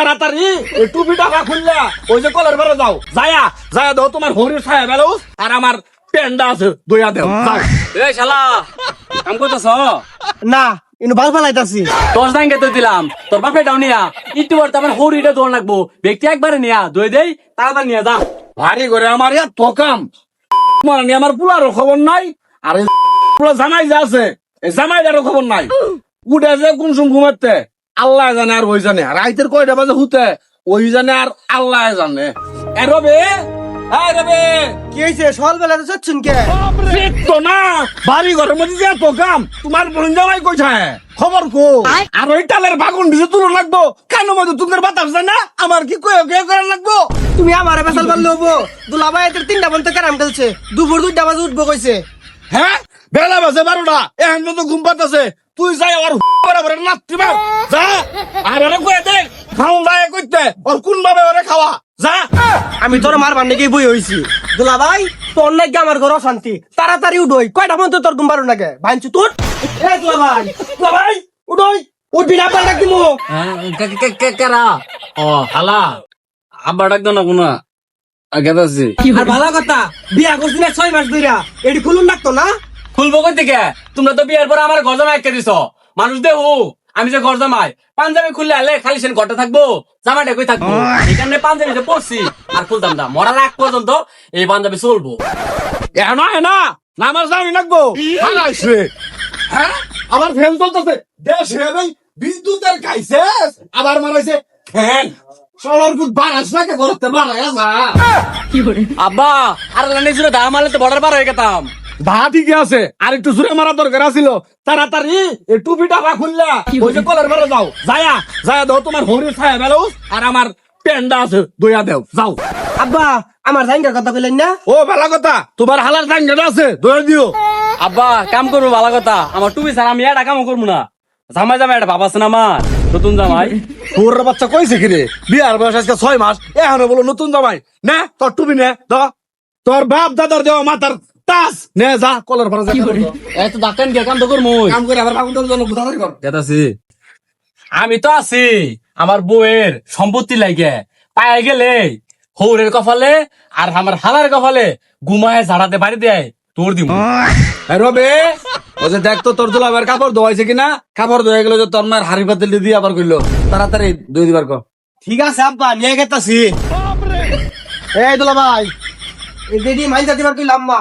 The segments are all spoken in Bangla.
তাড়াতাড়ি এই টুপি টাকা খুললা ওই যে কলের ঘরে যাও, যায়া দাও তোমার হরির ছায়া বেলাউস আর আমার প্যান্ডা আছে দইয়া দেও যাও। এই শালা কাম করতেছ না ইনু ভাল ফালাইতাছি। 10 দাঙ্গে তো দিলাম, তোর বাপে ডাও নিয়া একটু বলতে আমার হরিটা দৌড় লাগবো, ব্যক্তি একবারে নিয়া দই দেই তাড়াতাড়ি নিয়ে যা। ভারী করে আমার এত কাম, মানে আমার পুলারও খবর নাই, আর এই পুলা জামাই যা আছে এই জামাইদারও খবর নাই। উঠে যে কোন সুম ঘুমাতে আল্লাহ জানে আর ওই জানে, রাইতের কয়টা বাজে হুতে ওই জানে আর আল্লাহ জানে। এ রবে রবে কি হয়েছে সকালবেলা তো যাচ্ছেন কে? তো না বাড়ি ঘরের মধ্যে যে এত কাম, তোমার বোন জামাই কইছে খবর কো? আর ওই টালের বাগুন ভিজে তুলো লাগবো কেন মধ্যে তোমার বাতাস যায় না, আমার কি করার লাগবো? তুমি আমার বেসাল পারলে হবো। দুলাভাই এদের 3টা পর্যন্ত ক্যারাম খেলছে, দুপুর 2টা বাজে উঠবো কইছে। হ্যাঁ বেলা বাজে 12টা, এখন তো ঘুম পাতাছে, তুই যাই আর বরাবর নাতি মার যা। আর ওরে কয়ে দে খাও দায় কইতে ওর কোন ভাবে ওরে খাওয়া যা। আমি তোর মারবার নাকি বই হইছি। দুলাভাই তোর নাকি আমার ঘর অশান্তি, তাড়াতাড়ি উঠোই। কয়টা পর্যন্ত তোর ঘুম পারো নাকি ভাইনছু তোর? দুলাভাই উঠোই, উঠবি না পাল্টা দিমু। কেরা ও হালা আব্বা ডাক না কোনা আগে আছি। আর ভালো কথা বিয়া করছি না 6 মাস ধইরা, এডি খুলুন লাগতো না? খুলবো কই থেকে? তোমরা তো বিয়ের পর আমার গজমা একে দিছ, মানুষ দেহু আমি যে ঘর জামাই পাঞ্জাবি খুললে আলে খালি সেন ঘরটা থাকবো, জামাটা কই থাকবো? এখানে পাঞ্জাবিতে পড়ছি আর খুলতাম না, মরার আগ পর্যন্ত এই পাঞ্জাবি চলবো। না নামাজ জানি লাগবো হারাইছে। হ্যাঁ আমার ফ্যান চলতেছে দেশে ভাই, বিদ্যুতের খাইছে আবার মারাইছে ফ্যান। সবার গুড বারাস নাকি করতে মারা যা। আব্বা আর নিজের দা মারলে তো বর্ডার পার হয়ে গেতাম। ভা ঠিকই আছে, আর একটু জোরে মারা দরকার ছিল। তাড়াতাড়ি এই টুপি টাকা খুললা ওই যে কলের ঘরে যাও, যায়া দাও তোমার হরির ছায়া বেলাউস আর আমার প্যান্ডা আছে দইয়া দেও যাও। আব্বা আমার জাইঙ্গার কথা কইলেন না? ও বেলা কথা, তোমার হালার জাঙ্গাটা আছে দইয়া দিও। আব্বা কাম করবো ভালো কথা, আমার টুপি ছাড়া আমি এটা কামও করবো না। জামাই জামাই এটা ভাবাস না আমার নতুন জামাই। তোর বাচ্চা কইছে কি রে, বিয়ার বয়স আজকে 6 মাস, এখনো বলো নতুন জামাই না? তোর টুপি নে তোর বাপ দাদার দেওয়া মাথার তাস নে, যা কলের ঘরে যা এই তো ডাক্তার গিয়ে কাম তো করবো কাম করে আবার বাগুনটার জন্য বুঝাই কর। যেতাছি আমি তো আছি আমার বউয়ের সম্পত্তি লাগে পায়ে গেলে হৌরের কপালে আর আমার হালার কপালে ঘুমায় ঝাড়াতে বাড়ি দেয় তোর দিব। রবে ও যে দেখ তো তোর দুলাভাইয়ের কাপড় ধোয়াইছে কিনা, কাপড় ধোয়া গেল যে তোর মায়ের হাড়ি পাতিল দিয়ে আবার কইলো তাড়াতাড়ি ধুই দিবার কর। ঠিক আছে আব্বা নিয়ে গেতাছি। এই দুলাভাই এই দেডি মাইজা দিবার কইলাম মা।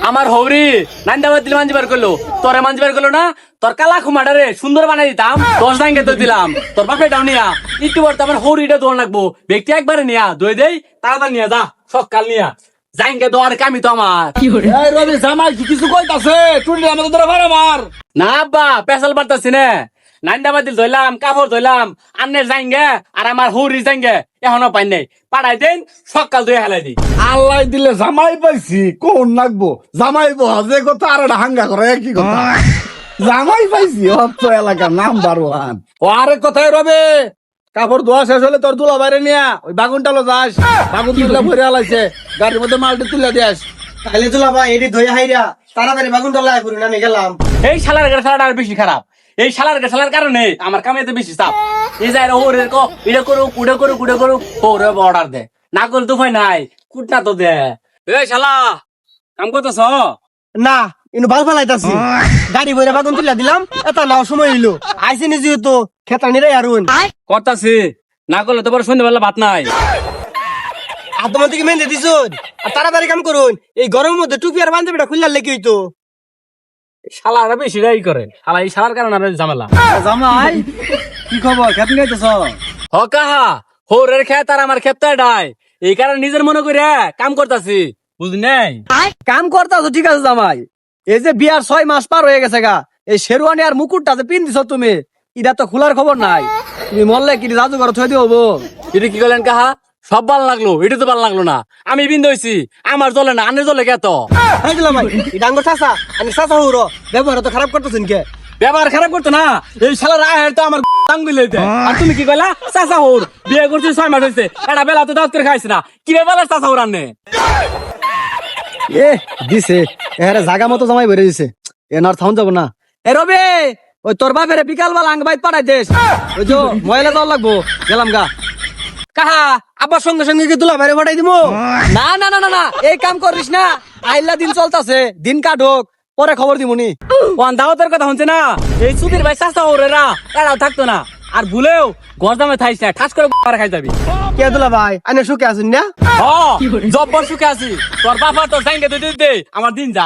আমার হৌরি নান্দাবাদ দিল মাঞ্জিবার করলো, তোরে মাঞ্জিবার করলো না? তোর কালা খুমাটারে সুন্দর বানাই দিতাম, 10 দাঙ্গে তো দিলাম, তোর বাপে ডাও নিয়া একটু বলতে আমার হৌরিটা দৌড় লাগবো, ব্যক্তি একবারে নিয়া দই দেই তাড়াতাড়ি নিয়ে যা, সকাল নিয়া জাইঙ্গে দোয়ার কামি তো আমার। এই রবি জামাই কি কিছু কইতাছে, টুলি আমাদের ধরে ভাড়া মার না আব্বা পেশাল পারতাছি না, নান্দাবাদ দিল ধইলাম কাপড় ধইলাম আন্নের জাইঙ্গে আর আমার হৌরি জাইঙ্গে এখনো পাই নাই, পাঠাই দেন সকাল দুই হেলাই দিই। আল্লাহ দিলে জামাই পাইছি কোন লাগবো, জামাই বহাজে কথা আর একটা হাঙ্গা করে কি কথা, জামাই পাইছি অত এলাকার নাম্বার 1। ও আরেক কথাই রবে, কাপড় ধোয়া শেষ হলে তোর দুলা বাইরে নিয়া ওই বাগুনটালো যাস, বাগুন তুলে ভরে আলাইছে গাড়ির মধ্যে মালটা তুলে দিয়াস। তাইলে দুলাভাই এডি ধইয়া হাইরা তাড়াতাড়ি বাগুনটা লাই করুন, আমি গেলাম। এই শালার খেলাটা আর বেশি খারাপ, এই শালার খেলার কারণে আমার কামেতে বেশি চাপ। এই যায় ওরে কো এটা করুক উড়ে করুক উড়ে করুক ওরে অর্ডার দে, না করলে তো ভয় নাই কুটনা তো দে। এই শালা কাম করতেছ না ইনু ভাল ফালাইতাছি, গাড়ি বইরা বাগুন তুলে দিলাম, এটা নাও সময় হইলো আইসি নিজে তো খেতানিরে আরুন করতাছি, না করলে তো বড় সন্ধ্যাবেলা ভাত নাই। আদম থেকে মেনে দিছুন আর তাড়াতাড়ি কাম করুন, এই গরমের মধ্যে টুপি আর পাঞ্জাবিটা খুললার লেগে হইতো। শালারা বেশি রাই করে, শালা এই শালার কারণে আর ঝামেলা। জামাই কি খবর, খেতে নিতেছ? হ কাহা হোরের খেত আর আমার খেত ডাই, এই কারণে নিজের মনে করে কাম করতাছি বুঝলি নাই। কাম করতাছো ঠিক আছে জামাই, এই যে বিয়ার 6 মাস পার হয়ে গেছে গা, এই শেরওয়ানি আর মুকুটটা যে পিন দিছ তুমি, এটা তো খোলার খবর নাই, তুমি মরলে কি জাদুঘর থই দিব? এটা কি করলেন কাহা? সব ভালো লাগলো, এটা তো ভালো লাগলো না। আমি বিন্দু হইছি, আমার জ্বলে না, আনের জ্বলে কে তো এই দিলাম ভাই এটা আঙ্গুর চাচা, আমি চাচা হুরো ব্যবহার তো খারাপ করতেছেন কে? ব্যবহার খারাপ করতো না, এই শালার আয়ের তো আমার আঙ্গুল হইতে। আর তুমি কি কইলা? চাচা হোর বিয়ে করছি 6 মাস হইছে, এটা বেলা তো দাঁত করে খাইছ না, কি বেলা চাচা হোর আনে? এ দিছে এর জায়গা মতো জামাই ভরে দিছে, এনার থাউন যাব না। এ রবে ওই তোর বাপের বিকাল বেলা আঙ্গ বাইত পাঠাই দেশ ওই যে ময়লা জল লাগবো গেলাম গা কাহা আবার সঙ্গে সঙ্গে কি দুলা ভাইরে পাঠাই দিমু? না না না না না এই কাম করিস না আইলা দিন চলতাছে দিন কাটুক পরে খবর দিমুনি কোন দাওয়াতের কথা শুনছে না এই সুধীর ভাই চাচা ওরেরা এরাও থাকতো না আর ভুলেও গরদামে থাইস না ঠাস করে পারে খাই যাবি কে দুলা ভাই আনে সুখে আছেন না? জব্বর সুখে আছি তোর বাবা তোর সাইঙ্গে দিতে দিতে আমার দিন যা